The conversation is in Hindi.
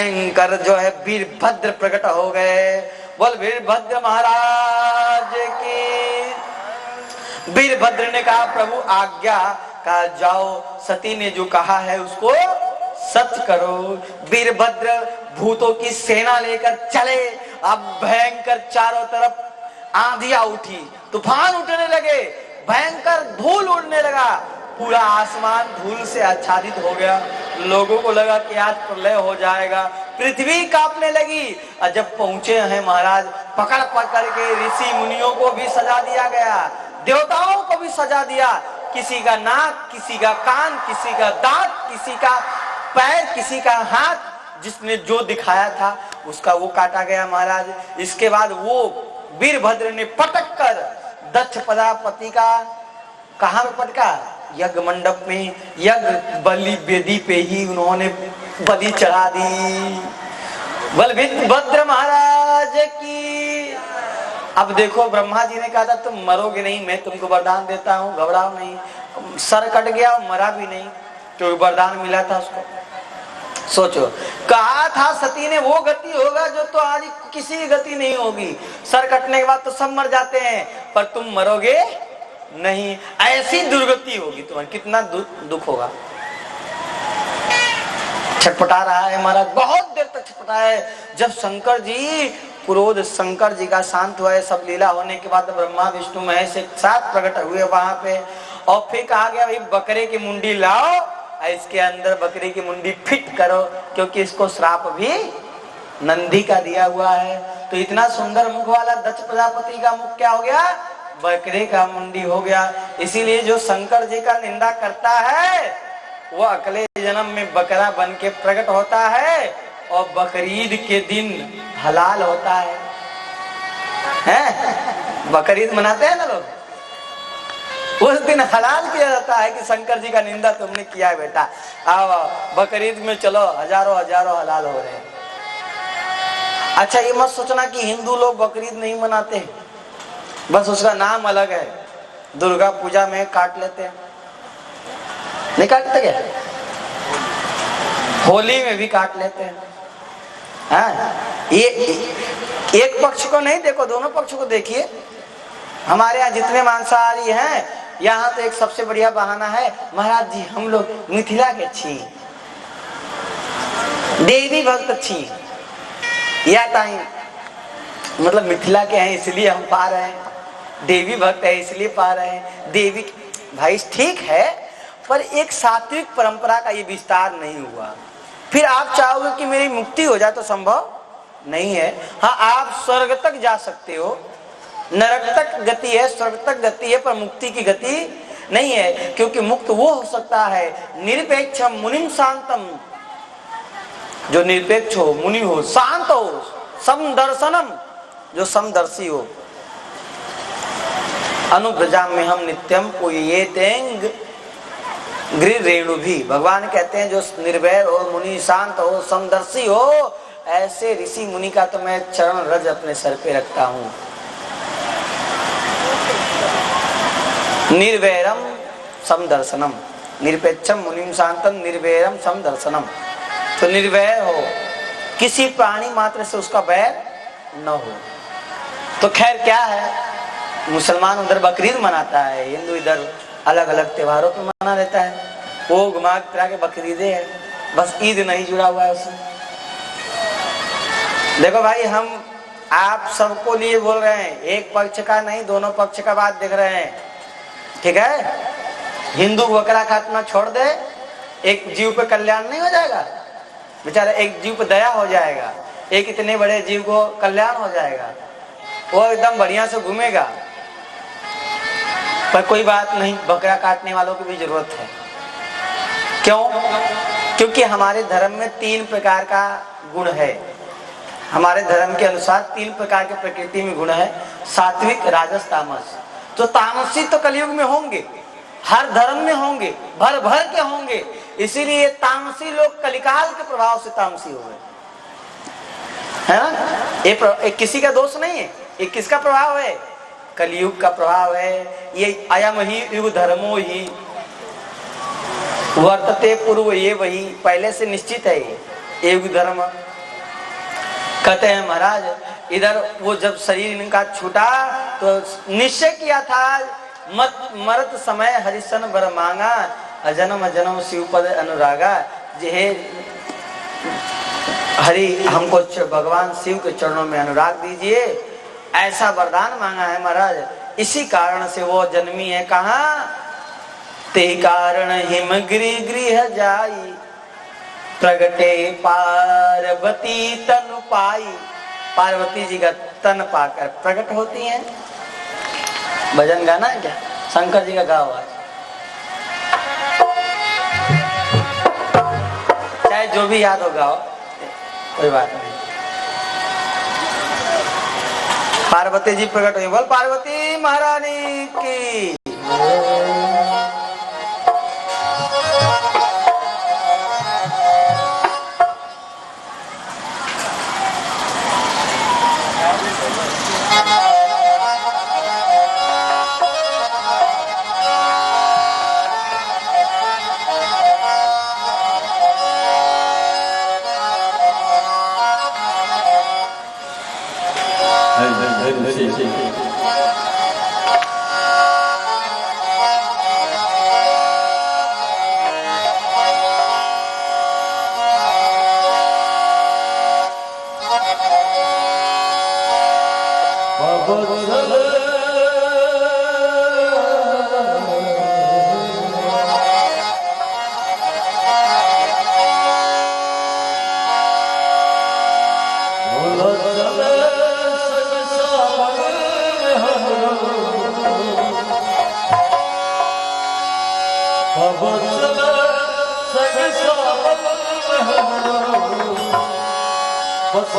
भयंकर जो है वीरभद्र प्रकट हो गए। बोल वीरभद्र महाराज की। वीरभद्र ने कहा प्रभु आज्ञा का जाओ, सती ने जो कहा है उसको सत्य करो। वीरभद्र भूतों की सेना लेकर चले। अब भयंकर चारों तरफ आंधियां उठी, तूफान उठने लगे, भयंकर धूल उड़ने लगा, पूरा आसमान धूल से आच्छादित हो गया। लोगों को लगा कि आज प्रलय हो जाएगा, पृथ्वी कांपने लगी। और जब पहुंचे हैं महाराज, पकड़ पकड़ के ऋषि मुनियों को भी सजा दिया गया, देवताओं को भी सजा दिया। किसी का नाक, किसी का कान, किसी का दांत, किसी का पैर, किसी का हाथ, जिसने जो दिखाया था उसका वो काटा गया महाराज। इसके बाद वो वीरभद्र ने पटक कर दक्ष प्रजापति का कहां में पटका? यज्ञ मंडप में, यज्ञ बलि वेदी पे ही उन्होंने बलि चढ़ा दी। बलभद्र महाराज की। अब देखो ब्रह्मा जी ने कहा था तुम मरोगे नहीं, मैं तुमको वरदान देता हूँ, घबराओ नहीं। सर कट गया, मरा भी नहीं, तो वरदान मिला था उसको। सोचो, कहा था सती ने वो गति होगा जो तो आज किसी की गति नहीं होगी। सर कटने के बाद तो सब मर जाते हैं, पर तुम मरोगे नहीं, ऐसी दुर्गति होगी तुम्हारी। कितना दुख होगा। छटपटा रहा है महाराज, बहुत देर तक छटपटा है। जब शंकर जी, क्रोध शंकर जी का शांत हुआ है, सब लीला होने के बाद ब्रह्मा विष्णु महेश एक साथ प्रकट हुए वहां पे। और फिर कहा गया भाई बकरे की मुंडी लाओ, इसके अंदर बकरी की मुंडी फिट करो, क्योंकि इसको श्राप भी नंदी का दिया हुआ है। तो इतना सुंदर मुख वाला दक्ष प्रजापति का मुख क्या हो गया? बकरे का मुंडी हो गया। इसीलिए जो शंकर जी का निंदा करता है वो अगले जन्म में बकरा बन के प्रकट होता है, और बकरीद के दिन हलाल होता है। बकरीद मनाते हैं ना लोग, उस दिन हलाल किया जाता है कि शंकर जी का निंदा तुमने किया है बेटा, आओ बकरीद में चलो, हजारों हजारों हलाल हो रहे हैं। अच्छा ये मत सोचना कि हिंदू लोग बकरीद नहीं मनाते, बस उसका नाम अलग है। दुर्गा पूजा में काट लेते हैं, नहीं काटते क्या? होली में भी काट लेते हैं। ये एक पक्ष को नहीं देखो, दोनों पक्ष को देखिए। हमारे यहाँ जितने मांसाहारी हैं, यहाँ तो एक सबसे बढ़िया बहाना है, महाराज जी हम लोग मिथिला के छी, देवी भक्त छी, या टाइम मतलब मिथिला के हैं इसलिए हम पा रहे हैं, देवी भक्त है इसलिए पा रहे हैं। देवी भाई ठीक है, पर एक सात्विक परंपरा का ये विस्तार नहीं हुआ। फिर आप चाहोगे कि मेरी मुक्ति हो जाए तो संभव नहीं है। हाँ आप स्वर्ग तक जा सकते हो, नरक तक गति है, स्वर्ग तक गति है, पर मुक्ति की गति नहीं है। क्योंकि मुक्त वो हो सकता है निरपेक्षम मुनिम शांतम, जो निरपेक्ष हो, मुनि हो, शांत हो, समदर्शनम, जो समदर्शी हो। अनुव्रजा में हम नित्यम को ये तेंग गृह रेणु भी, भगवान कहते हैं जो निर्भय हो, मुनि शांत हो, समदर्शी हो, ऐसे ऋषि मुनि का तो मैं चरण रज अपने सर पे रखता हूं। निर्वैरम समदर्शनम, निरपेक्षम मुनिम शांतम निर्वैरम समदर्शनम। तो निर्वैर हो, किसी प्राणी मात्र से उसका बैर न हो। तो खैर क्या है, मुसलमान उधर बकरीद मनाता है, हिंदू इधर अलग अलग त्योहारों पे मना लेता है। वो घुमा फिरा के बकरीदे है, बस ईद नहीं जुड़ा हुआ है उसमें। देखो भाई हम आप सबको लिए बोल रहे हैं, एक पक्ष का नहीं, दोनों पक्ष का बात देख रहे हैं, ठीक है? हिंदू बकरा काटना छोड़ दे, एक जीव पे कल्याण नहीं हो जाएगा? बेचारा एक जीव पे दया हो जाएगा, एक इतने बड़े जीव को कल्याण हो जाएगा, वो एकदम बढ़िया से घूमेगा। पर कोई बात नहीं, बकरा काटने वालों की भी जरूरत है। क्यों? क्योंकि हमारे धर्म में 3 प्रकार का गुण है। हमारे धर्म के अनुसार 3 प्रकार के प्रकृति में गुण है, सात्विक, राजस, तामस। तो तामसी तो कलयुग में होंगे, हर धर्म में होंगे, भर भर के होंगे। इसीलिए तामसी लोग कलिकाल के प्रभाव से तामसी हो गए, है ना? ये किसी का दोष नहीं है, ये किसका प्रभाव है? कलयुग का प्रभाव है। ये अयम ही युग धर्मो ही वर्तते पूर्व, ये वही पहले से निश्चित है, ये युग धर्म। कहते हैं महाराज, इधर वो जब शरीर इनका छूटा तो निश्चय किया था, मरत समय हरिशन वर मांगा, अजन्म अजन्म शिवपद अनुरागा। जे हरि हमको भगवान शिव के चरणों में अनुराग दीजिए, ऐसा वरदान मांगा है महाराज। इसी कारण से वो जन्मी है कहाँ? ते कारण हिमगिरि गृह जाई, प्रगटे पार्वती तन पाई। पार्वती जी का तन पाकर प्रकट होती हैं। भजन गाना है क्या? शंकर जी का गाओ आज, चाहे जो भी याद हो गाओ, कोई बात नहीं। पार्वती जी प्रकट हुई, बोल पार्वती महारानी की। बस